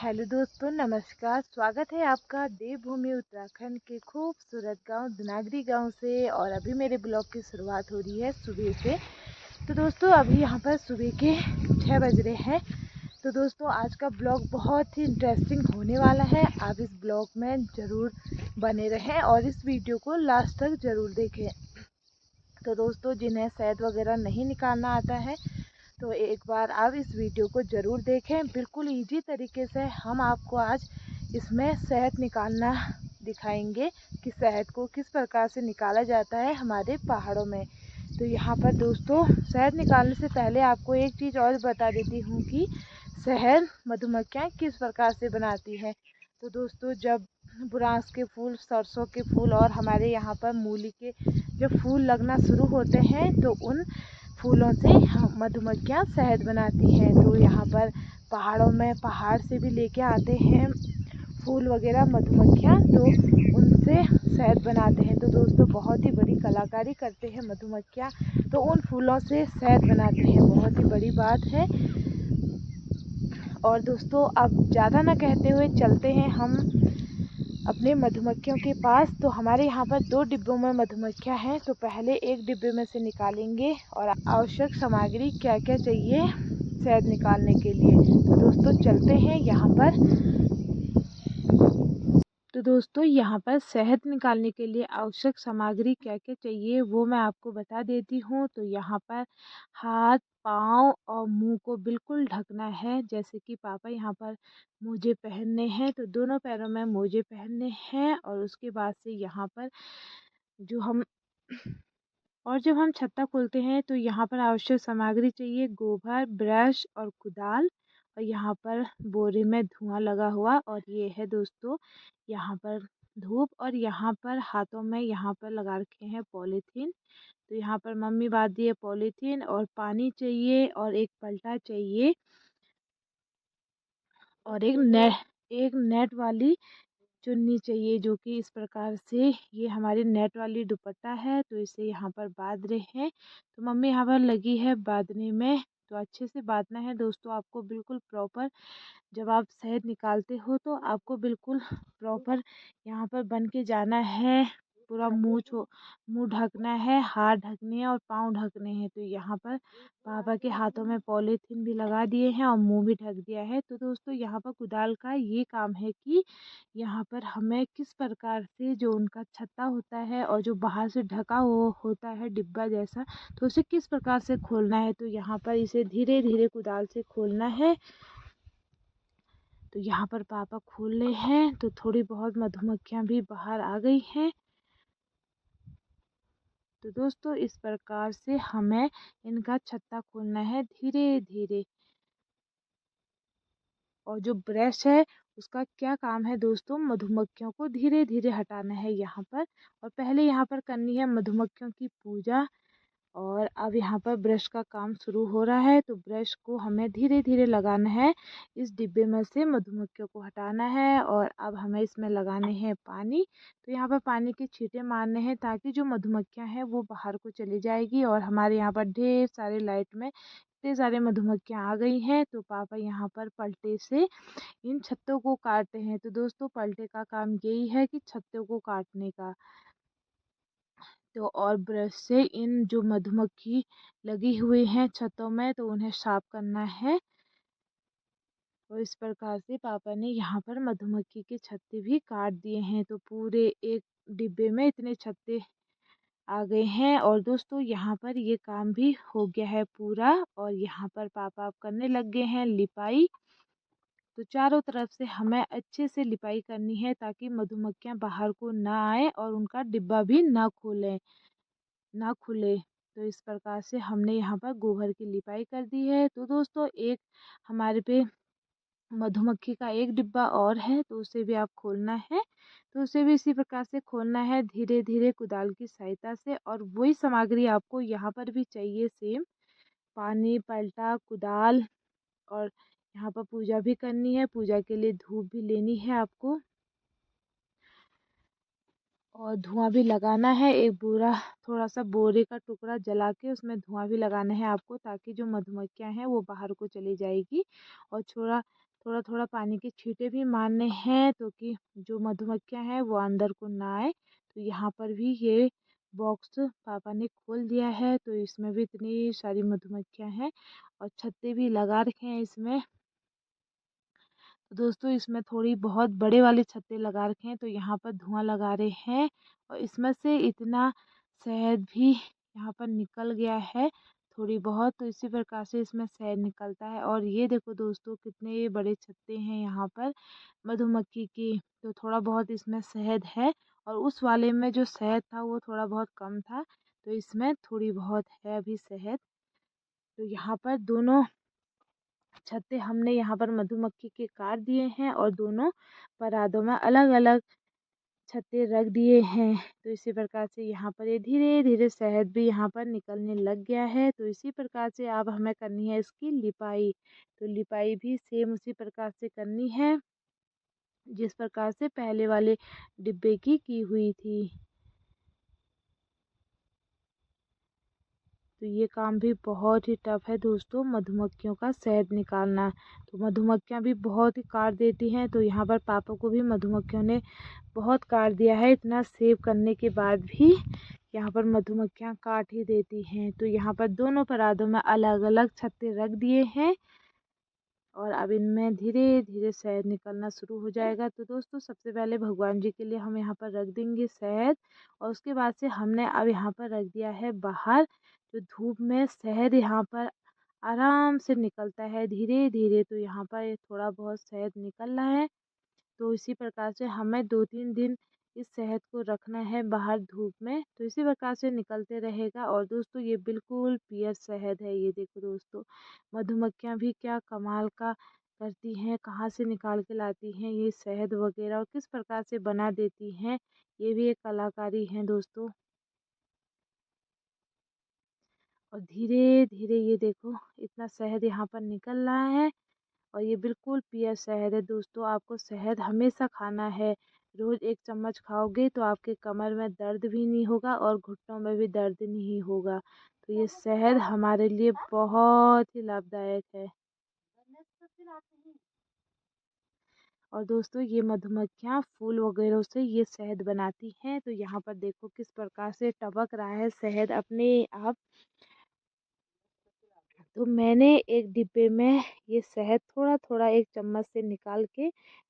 Hello दोस्तों, नमस्कार। स्वागत है आपका देवभूमि उत्तराखंड के खूबसूरत गांव धनागरी गांव से। और अभी मेरे ब्लॉग की शुरुआत हो रही है सुबह से। तो दोस्तों अभी यहाँ पर सुबह के 6 बज रहे हैं। तो दोस्तों आज का ब्लॉग बहुत ही इंटरेस्टिंग होने वाला है। आप इस ब्लॉग में ज़रूर बने रहें और इस वीडियो को लास्ट तक ज़रूर देखें। तो दोस्तों जिन्हें शहद वगैरह नहीं निकालना आता है तो एक बार आप इस वीडियो को ज़रूर देखें। बिल्कुल इजी तरीके से हम आपको आज इसमें शहद निकालना दिखाएंगे कि शहद को किस प्रकार से निकाला जाता है हमारे पहाड़ों में। तो यहाँ पर दोस्तों शहद निकालने से पहले आपको एक चीज़ और बता देती हूँ कि शहद मधुमक्खियाँ किस प्रकार से बनाती हैं। तो दोस्तों जब बुरांस के फूल, सरसों के फूल और हमारे यहाँ पर मूली के जब फूल लगना शुरू होते हैं तो उन फूलों से मधुमक्खियाँ शहद बनाती हैं। तो यहाँ पर पहाड़ों में पहाड़ से भी लेके आते हैं फूल वगैरह मधुमक्खियाँ, तो उनसे शहद बनाते हैं। तो दोस्तों बहुत ही बड़ी कलाकारी करते हैं मधुमक्खियाँ, तो उन फूलों से शहद बनाते हैं, बहुत ही बड़ी बात है। और दोस्तों अब ज़्यादा ना कहते हुए चलते हैं हम अपने मधुमक्खियों के पास। तो हमारे यहाँ पर 2 डिब्बों में मधुमक्खियाँ हैं। तो पहले एक डिब्बे में से निकालेंगे और आवश्यक सामग्री क्या क्या चाहिए शहद निकालने के लिए। तो दोस्तों चलते हैं यहाँ पर। तो दोस्तों यहाँ पर शहद निकालने के लिए आवश्यक सामग्री क्या क्या चाहिए वो मैं आपको बता देती हूँ। तो यहाँ पर हाथ, पाँव और मुंह को बिल्कुल ढकना है। जैसे कि पापा यहाँ पर मोजे पहनने हैं तो दोनों पैरों में मोजे पहनने हैं। और उसके बाद से यहाँ पर जो हम और जब हम छत्ता खोलते हैं तो यहाँ पर आवश्यक सामग्री चाहिए गोबर, ब्रश और कुदाल। और यहाँ पर बोरे में धुआं लगा हुआ और ये है दोस्तों यहाँ पर धूप। और यहाँ पर हाथों में यहाँ पर लगा रखे हैं पॉलीथीन। तो यहाँ पर मम्मी बांधी है पॉलीथीन। और पानी चाहिए और एक पलटा चाहिए और एक नेट वाली चुन्नी चाहिए, जो कि इस प्रकार से ये हमारी नेट वाली दुपट्टा है। तो इसे यहाँ पर बांध रहे हैं। तो मम्मी यहाँ पर लगी है बांधने में। तो अच्छे से बांधना है दोस्तों आपको, बिल्कुल प्रॉपर। जब आप शहद निकालते हो तो आपको बिल्कुल प्रॉपर यहाँ पर बन के जाना है। पूरा मुंह ढकना है, हाथ ढकने हैं और पाँव ढकने हैं। तो यहाँ पर पापा के हाथों में पॉलीथीन भी लगा दिए हैं और मुंह भी ढक दिया है। तो दोस्तों यहाँ पर कुदाल का ये काम है कि यहाँ पर हमें किस प्रकार से जो उनका छत्ता होता है और जो बाहर से ढका होता है डिब्बा जैसा, तो उसे किस प्रकार से खोलना है। तो यहाँ पर इसे धीरे धीरे कुदाल से खोलना है। तो यहाँ पर पापा खोल रहे हैं। तो थोड़ी बहुत मधुमक्खियाँ भी बाहर आ गई हैं। तो दोस्तों इस प्रकार से हमें इनका छत्ता खोलना है धीरे धीरे। और जो ब्रश है उसका क्या काम है दोस्तों, मधुमक्खियों को धीरे धीरे हटाना है यहाँ पर। और पहले यहाँ पर करनी है मधुमक्खियों की पूजा। और अब यहाँ पर ब्रश का काम शुरू हो रहा है। तो ब्रश को हमें धीरे धीरे लगाना है, इस डिब्बे में से मधुमक्खियों को हटाना है। और अब हमें इसमें लगाने हैं पानी। तो यहाँ पर पानी के छींटे मारने हैं ताकि जो मधुमक्खियाँ हैं वो बाहर को चली जाएगी। और हमारे यहाँ पर ढेर सारे लाइट में इतने सारे मधुमक्खियाँ आ गई हैं। तो पापा यहाँ पर पलटे से इन छत्तों को काटते हैं। तो दोस्तों पलटे का काम यही है कि छत्तों को काटने का। तो और ब्रश से इन जो मधुमक्खी लगी हुई हैं छतों में तो उन्हें साफ करना है। और इस प्रकार से पापा ने यहाँ पर मधुमक्खी के छत्ते भी काट दिए हैं। तो पूरे एक डिब्बे में इतने छत्ते आ गए हैं। और दोस्तों यहाँ पर ये काम भी हो गया है पूरा। और यहाँ पर पापा अब करने लग गए हैं लिपाई। तो चारों तरफ से हमें अच्छे से लिपाई करनी है ताकि मधुमक्खियाँ बाहर को ना आए और उनका डिब्बा भी ना खुले। तो इस प्रकार से हमने यहाँ पर गोबर की लिपाई कर दी है। तो दोस्तों एक हमारे पे मधुमक्खी का एक डिब्बा और है तो उसे भी आप खोलना है। तो उसे भी इसी प्रकार से खोलना है धीरे धीरे कुदाल की सहायता से। और वही सामग्री आपको यहाँ पर भी चाहिए सेम, पानी, पलटा, कुदाल। और यहाँ पर पूजा भी करनी है, पूजा के लिए धूप भी लेनी है आपको और धुआं भी लगाना है। एक थोड़ा सा बोरे का टुकड़ा जला के उसमें धुआं भी लगाना है आपको ताकि जो मधुमक्खियाँ हैं वो बाहर को चली जाएगी। और थोड़ा थोड़ा पानी के छींटे भी मारने हैं, तो कि जो मधुमक्खियाँ हैं वो अंदर को ना आए। तो यहाँ पर भी ये बॉक्स पापा ने खोल दिया है, तो इसमें भी इतनी सारी मधुमक्खियाँ हैं और छत्ते भी लगा रखे हैं इसमें। तो दोस्तों इसमें थोड़ी बहुत बड़े वाले छत्ते लगा रखे हैं, तो यहाँ पर धुआं लगा रहे हैं और इसमें से इतना शहद भी यहाँ पर निकल गया है थोड़ी बहुत। तो इसी प्रकार से इसमें शहद निकलता है। और ये देखो दोस्तों कितने बड़े छत्ते हैं यहाँ पर मधुमक्खी की। तो थोड़ा बहुत इसमें शहद है और उस वाले में जो शहद था वो थोड़ा बहुत कम था, तो इसमें थोड़ी बहुत है अभी शहद। तो यहाँ पर दोनों छत्ते हमने यहाँ पर मधुमक्खी के काट दिए हैं और दोनों परातों में अलग अलग छत्ते रख दिए हैं। तो इसी प्रकार से यहाँ पर ये धीरे धीरे शहद भी यहाँ पर निकलने लग गया है। तो इसी प्रकार से अब हमें करनी है इसकी लिपाई। तो लिपाई भी सेम उसी प्रकार से करनी है जिस प्रकार से पहले वाले डिब्बे की हुई थी। तो ये काम भी बहुत ही टफ है दोस्तों, मधुमक्खियों का शहद निकालना। तो मधुमक्खियाँ भी बहुत ही काट देती हैं। तो यहाँ पर पापा को भी मधुमक्खियों ने बहुत काट दिया है। इतना सेव करने के बाद भी यहाँ पर मधुमक्खियाँ काट ही देती हैं। तो यहाँ पर दोनों परातों में अलग अलग छत्ते रख दिए हैं और अब इनमें धीरे धीरे शहद निकलना शुरू हो जाएगा। तो दोस्तों सबसे पहले भगवान जी के लिए हम यहाँ पर रख देंगे शहद और उसके बाद से हमने अब यहाँ पर रख दिया है बाहर। जो धूप में शहद यहाँ पर आराम से निकलता है धीरे धीरे। तो यहाँ पर थोड़ा बहुत शहद निकल रहा है। तो इसी प्रकार से हमें 2-3 दिन इस शहद को रखना है बाहर धूप में। तो इसी प्रकार से निकलते रहेगा। और दोस्तों ये बिल्कुल पियर शहद है। ये देखो दोस्तों मधुमक्खियाँ भी क्या कमाल का करती हैं, कहाँ से निकाल के लाती हैं ये शहद वगैरह और किस प्रकार से बना देती हैं। ये भी एक कलाकारी है दोस्तों। और धीरे धीरे ये देखो इतना शहद यहाँ पर निकल रहा है और ये बिल्कुल पियर शहद है दोस्तों। आपको शहद हमेशा खाना है। रोज़ 1 चम्मच खाओगे तो आपके कमर में दर्द भी नहीं होगा और घुटनों में भी दर्द नहीं होगा। तो ये शहद हमारे लिए बहुत ही लाभदायक है। और दोस्तों ये मधुमक्खियाँ फूल वगैरह से ये शहद बनाती हैं। तो यहाँ पर देखो किस प्रकार से टपक रहा है शहद अपने आप। तो मैंने एक डिब्बे में ये शहद थोड़ा थोड़ा 1 चम्मच से निकाल के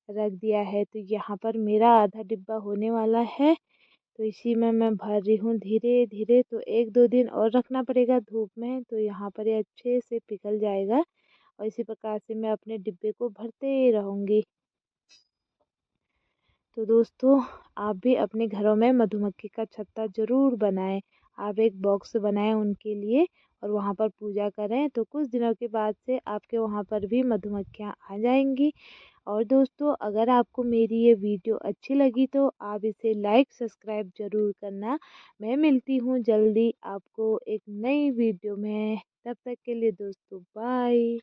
रख दिया है। तो यहाँ पर मेरा आधा डिब्बा होने वाला है। तो इसी में मैं भर रही हूँ धीरे धीरे। तो 1-2 दिन और रखना पड़ेगा धूप में, तो यहाँ पर ये अच्छे से पिघल जाएगा और इसी प्रकार से मैं अपने डिब्बे को भरते रहूँगी। तो दोस्तों आप भी अपने घरों में मधुमक्खी का छत्ता ज़रूर बनाएं। आप एक बॉक्स बनाएं उनके लिए और वहाँ पर पूजा करें। तो कुछ दिनों के बाद से आपके वहाँ पर भी मधुमक्खियाँ आ जाएंगी। और दोस्तों अगर आपको मेरी ये वीडियो अच्छी लगी तो आप इसे लाइक सब्सक्राइब ज़रूर करना। मैं मिलती हूँ जल्दी आपको एक नई वीडियो में। तब तक के लिए दोस्तों बाय।